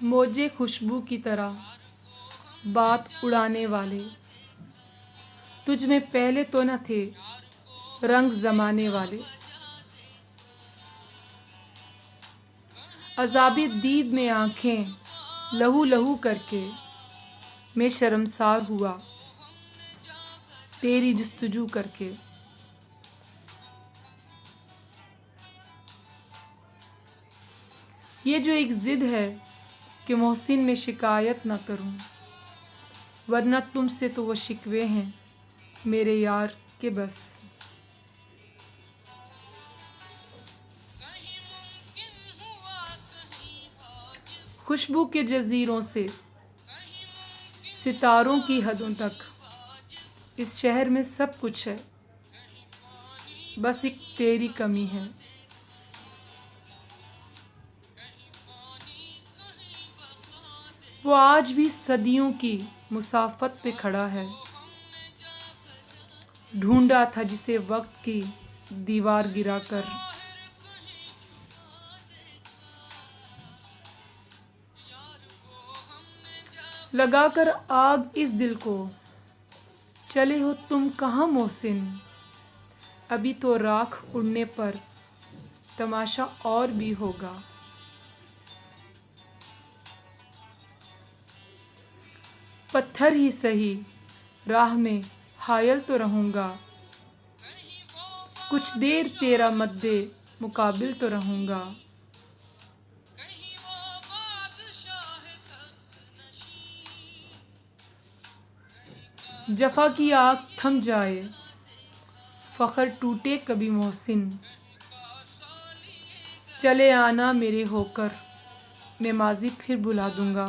मौजे खुशबू की तरह बात उड़ाने वाले, तुझ में पहले तो न थे रंग जमाने वाले। अज़ाबे दीद में आँखें लहू लहू करके मैं शर्मसार हुआ तेरी जुस्तजू करके। ये जो एक ज़िद है कि मोहसिन में शिकायत न करूं, वरना तुमसे तो वो शिकवे हैं मेरे यार के बस। खुशबू के जज़ीरों से सितारों की हदों तक इस शहर में सब कुछ है, बस एक तेरी कमी है। वो आज भी सदियों की मुसाफत पे खड़ा है, ढूंढा था जिसे वक्त की दीवार गिराकर। लगाकर आग इस दिल को चले हो तुम कहाँ मोहसिन, अभी तो राख उड़ने पर तमाशा और भी होगा। पत्थर ही सही राह में हायल तो रहूँगा, कुछ देर तेरा मद्दे मुकाबिल तो रहूँगा। जफ़ा की आग थम जाए फ़ख्र टूटे कभी मोहसिन, चले आना मेरे होकर मैं माज़ी फिर बुला दूँगा।